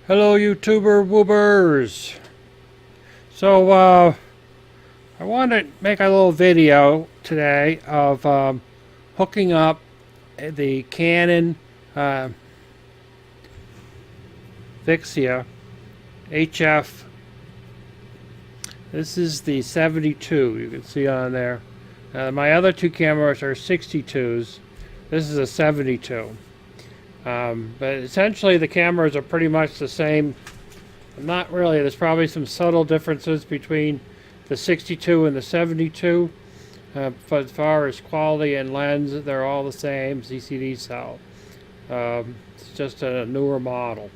Hello YouTuber woobers. So I want to make a little video today of hooking up the Canon VIXIA HF. This is the 72 you can see on there. My other two cameras are 62s. This is a 72. But essentially the cameras are pretty much the same. Not really. There's probably some subtle differences between the 62 and the 72. But as far as quality and lens, they're all the same CCD cell. It's just a newer model.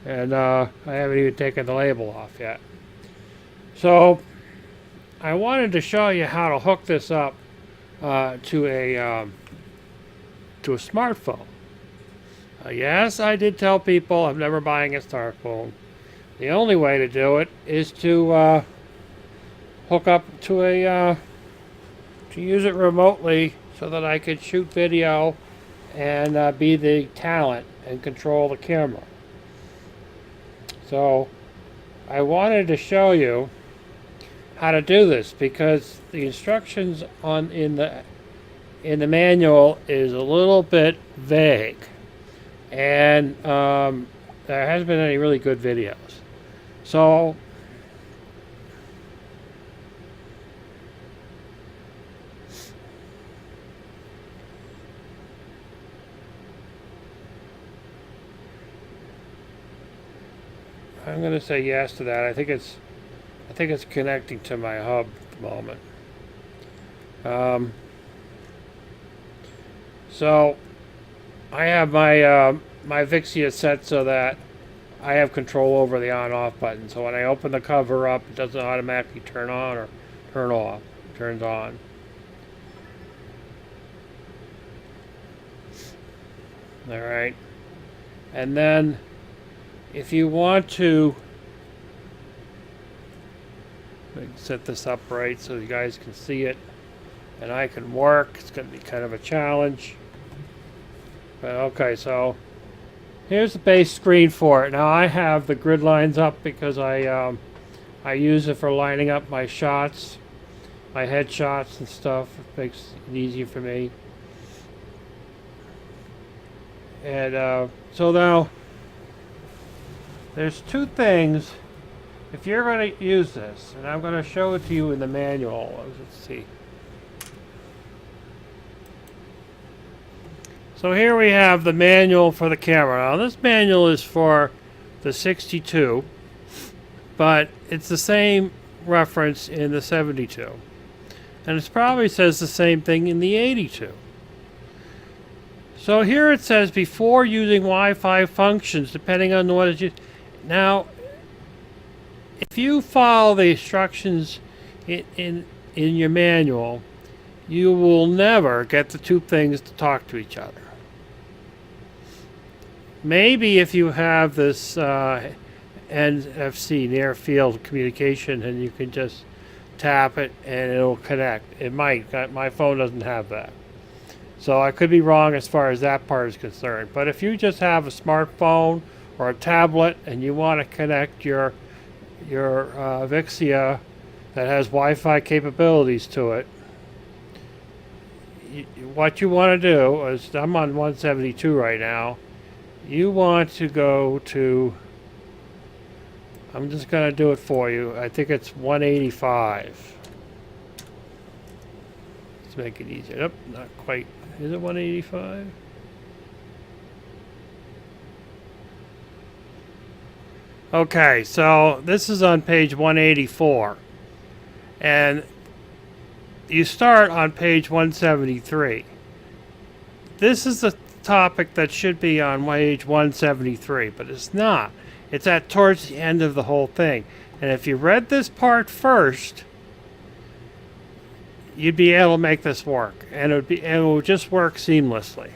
And I haven't even taken the label off yet. So I wanted to show you how to hook this up to a smartphone. Yes, I did tell people I'm never buying a smartphone. The only way to do it is to hook up to to use it remotely so that I could shoot video and be the talent and control the camera. So I wanted to show you how to do this because the instructions in the manual is a little bit vague. And there hasn't been any really good videos. So I'm going to say yes to that. I think it's connecting to my hub at the moment. So I have my my VIXIA set so that I have control over the on-off button. So when I open the cover up, it doesn't automatically turn on or turn off. It turns on. All right. And then if you want to set this up right so you guys can see it and I can work, it's going to be kind of a challenge. But okay, so here's the base screen for it. Now I have the grid lines up because I use it for lining up my shots, my headshots and stuff. It makes it easy for me. And so now there's two things if you're going to use this, and I'm going to show it to you in the manual. Let's see. So here we have the manual for the camera. Now this manual is for the 62, but it's the same reference in the 72. And it probably says the same thing in the 82. So here it says before using Wi-Fi functions, depending on what is used. Now, if you follow the instructions in your manual, you will never get the two things to talk to each other. Maybe if you have this NFC, near field communication, and you can just tap it and it'll connect. It might. My phone doesn't have that. So I could be wrong as far as that part is concerned. But if you just have a smartphone or a tablet and you want to connect your VIXIA that has Wi-Fi capabilities to it, what you want to do is, I'm on 172 right now, you want to go to, I'm just going to do it for you, I think it's 185. Let's make it easier. Nope, not quite. Is it 185? Okay, so this is on page 184. And you start on page 173. This is the topic that should be on page 173, but it's not. It's at towards the end of the whole thing. And if you read this part first, you'd be able to make this work, and it would just work seamlessly.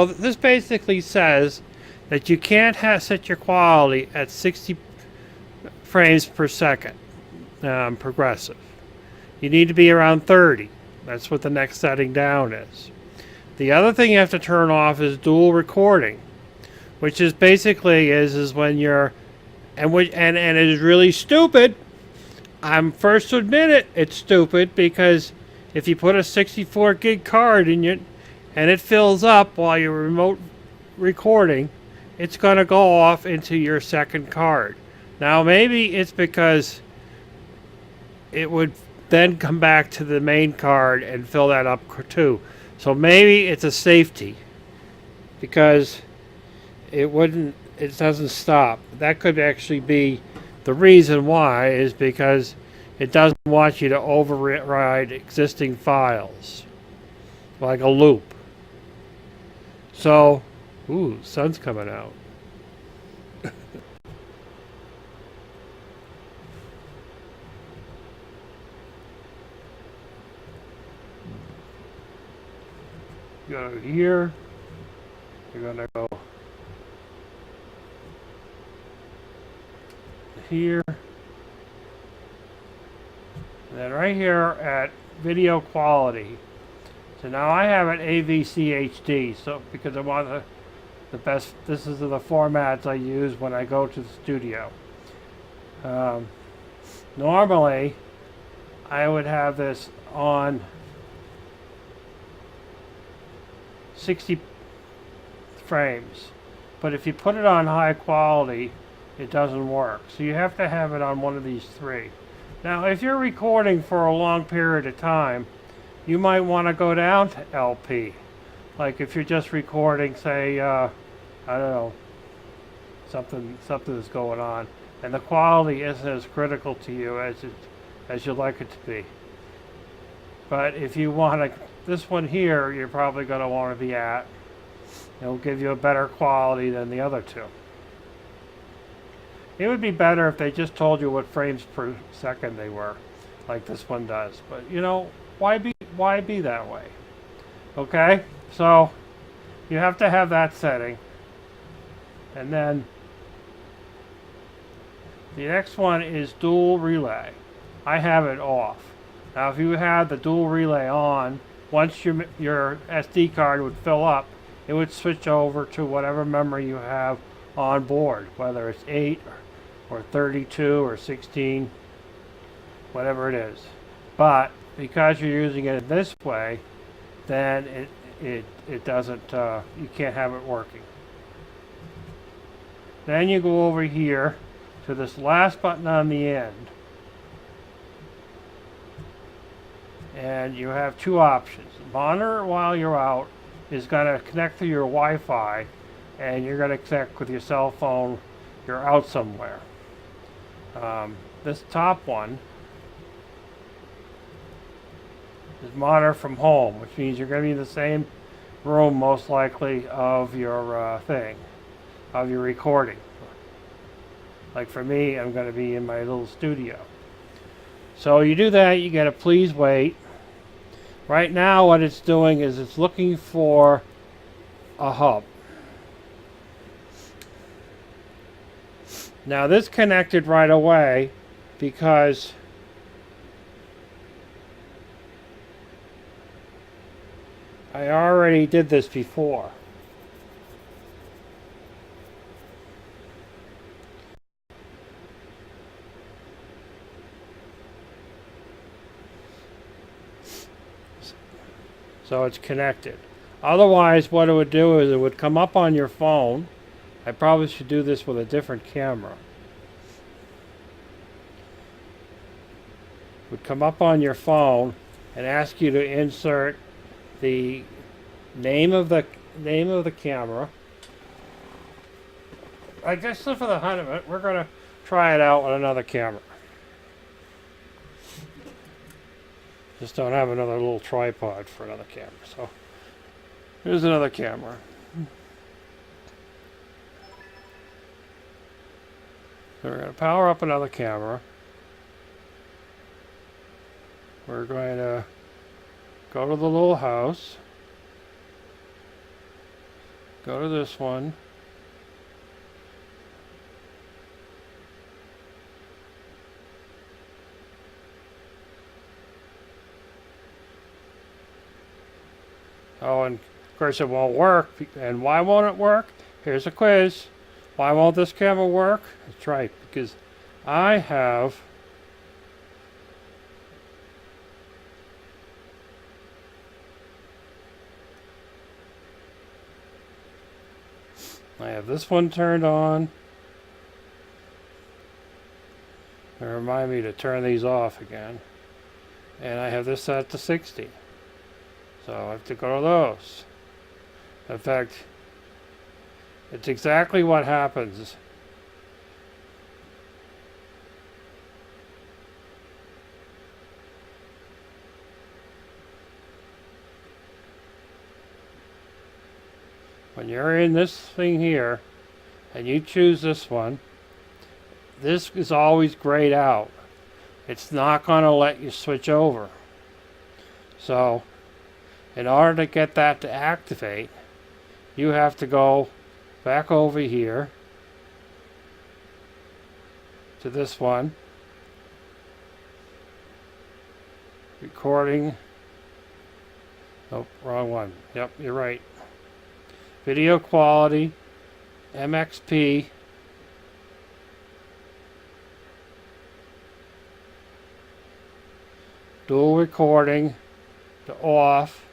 So this basically says that you can't set your quality at 60 frames per second, progressive. You need to be around 30. That's what the next setting down is. The other thing you have to turn off is dual recording, which is basically is when you're and it is really stupid. I'm first to admit it. It's stupid because if you put a 64 gig card in it and it fills up while you're remote recording, it's going to go off into your second card. Now maybe it's because it would then come back to the main card and fill that up too. So maybe it's a safety because it doesn't stop. That could actually be the reason why, is because it doesn't want you to override existing files like a loop. So, ooh, sun's coming out. Go here. You're gonna go here. And then right here at video quality. So now I have an AVC HD, so because I want the best, this is the formats I use when I go to the studio. Normally, I would have this on 60 frames, but if you put it on high quality, it doesn't work. So you have to have it on one of these three. Now, if you're recording for a long period of time, you might want to go down to LP. Like if you're just recording, say, I don't know, something is going on, and the quality isn't as critical to you as you'd like it to be. But if you want this one here, you're probably going to want to be at. It'll give you a better quality than the other two. It would be better if they just told you what frames per second they were, like this one does. But you know, why be that way? Okay, so you have to have that setting, and then the next one is dual relay. I have it off. Now, if you had the dual relay on, once your SD card would fill up, it would switch over to whatever memory you have on board, whether it's 8 or 32 or 16, whatever it is. But because you're using it this way, then it doesn't, you can't have it working. Then you go over here to this last button on the end, and you have two options. Monitor while you're out is going to connect to your Wi-Fi, and you're going to connect with your cell phone. You're out somewhere. This top one is monitor from home, which means you're going to be in the same room, most likely, of your of your recording. Like for me, I'm going to be in my little studio. So you do that, you get a please wait. Right now what it's doing is it's looking for a hub. Now this connected right away because I already did this before. So it's connected. Otherwise, what it would do is it would come up on your phone. I probably should do this with a different camera. It would come up on your phone and ask you to insert the name of the camera. I guess for the hunt of it, we're going to try it out with another camera. Just don't have another little tripod for another camera. So here's another camera. So we're going to power up another camera. We're going to go to the little house. Go to this one. Oh, and of course it won't work. And why won't it work? here's a quiz. Why won't this camera work? That's right, because I have this one turned on. They remind me to turn these off again. And I have this set to 60. So I have to go to those. In fact, it's exactly what happens when you're in this thing here and you choose this one. This is always grayed out. It's not going to let you switch over. So in order to get that to activate, you have to go back over here to this one. Recording. Oh, wrong one. Yep, you're right. Video quality, MXP. Dual recording to off.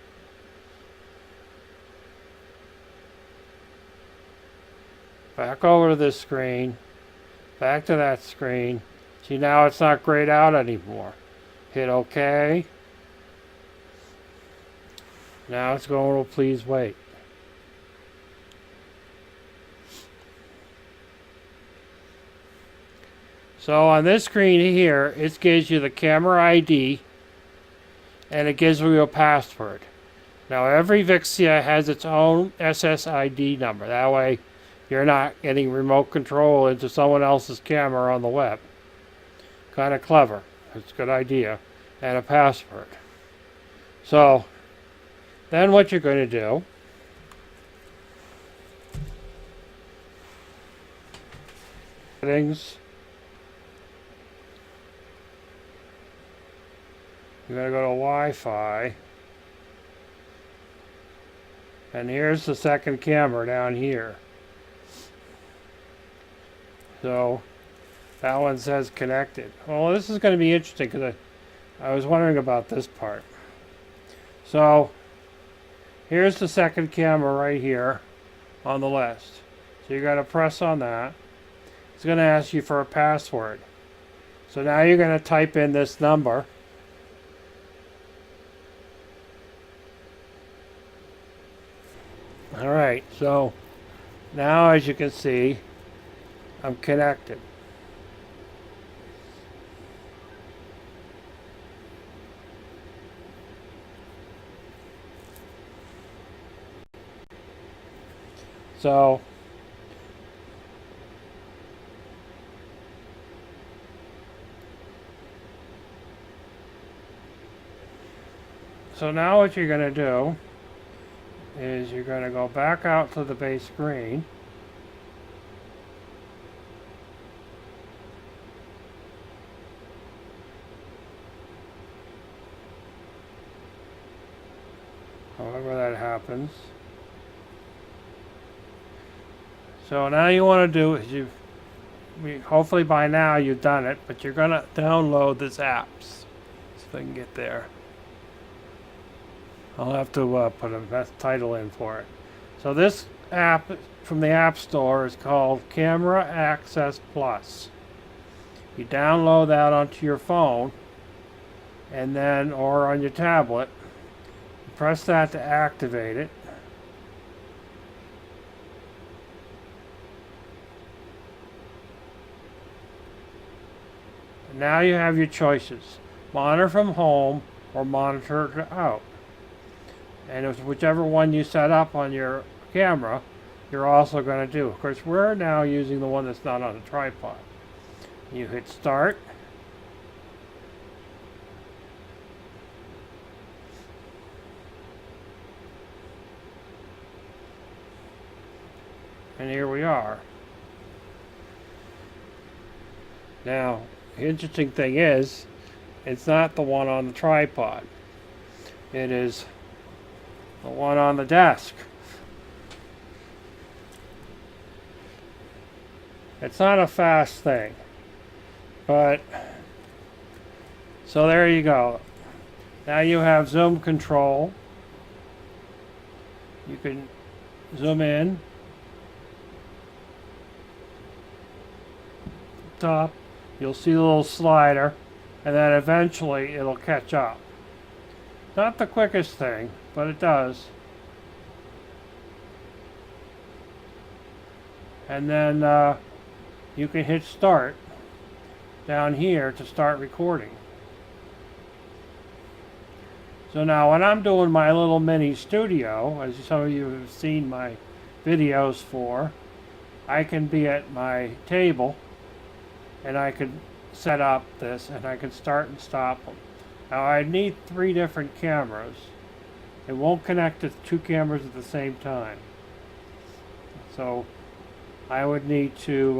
Back over to this screen. Back to that screen. See, now it's not grayed out anymore. Hit OK. Now it's going to please wait. So on this screen here, it gives you the camera ID and it gives you a password. Now every VIXIA has its own SSID number. That way you're not getting remote control into someone else's camera on the web. Kind of clever. It's a good idea. And a password. So then what you're going to do settings. You're going to go to Wi-Fi. And here's the second camera down here. So that one says connected. Well, this is going to be interesting because I was wondering about this part. So here's the second camera right here on the list. So you're going to press on that. It's going to ask you for a password. So now you're going to type in this number. Alright, so now as you can see, I'm connected. So now what you're going to do is you're going to go back out to the base screen. However that happens. So now you want to do is hopefully by now you've done it, but you're going to download this app. See if I can get there. I'll have to put a best title in for it. So this app from the App Store is called Camera Access Plus. You download that onto your phone, and then or on your tablet. You press that to activate it. And now you have your choices: monitor from home or monitor out. And if whichever one you set up on your camera, you're also going to do. Of course, we're now using the one that's not on a tripod. You hit start. And here we are. Now, the interesting thing is, it's not the one on the tripod. It is the one on the desk. It's not a fast thing, but so there you go. Now you have zoom control. You can zoom in, top, you'll see the little slider, and then eventually it'll catch up. Not the quickest thing, but it does. And then you can hit start down here to start recording. So now when I'm doing my little mini studio, as some of you have seen my videos for, I can be at my table and I could set up this and I can start and stop them. Now I need 3 different cameras. It won't connect to 2 cameras at the same time. So I would need to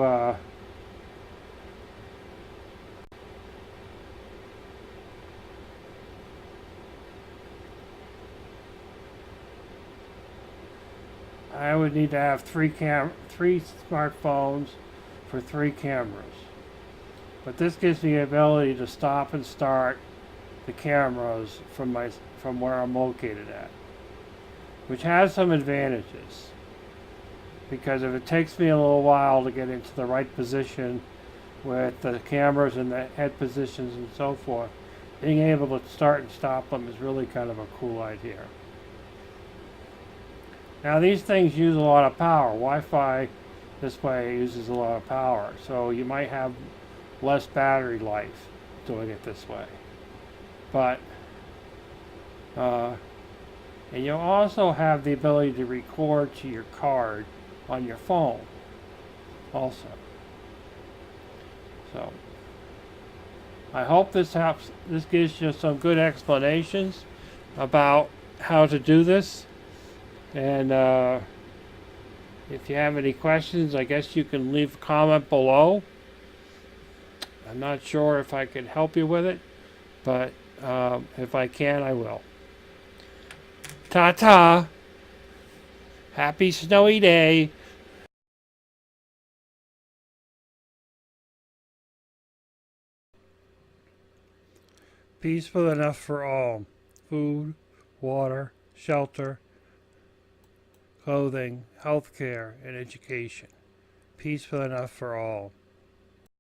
have 3 smartphones for 3 cameras. But this gives me the ability to stop and start the cameras from where I'm located at, which has some advantages. Because if it takes me a little while to get into the right position with the cameras and the head positions and so forth, being able to start and stop them is really kind of a cool idea. Now these things use a lot of power. Wi-Fi this way uses a lot of power, so you might have less battery life doing it this way. But and you'll also have the ability to record to your card on your phone also. So I hope this helps. This gives you some good explanations about how to do this. And if you have any questions, I guess you can leave a comment below. I'm not sure if I can help you with it, but if I can, I will. Ta-ta! Happy snowy day! Peaceful enough for all. Food, water, shelter, clothing, healthcare, and education. Peaceful enough for all.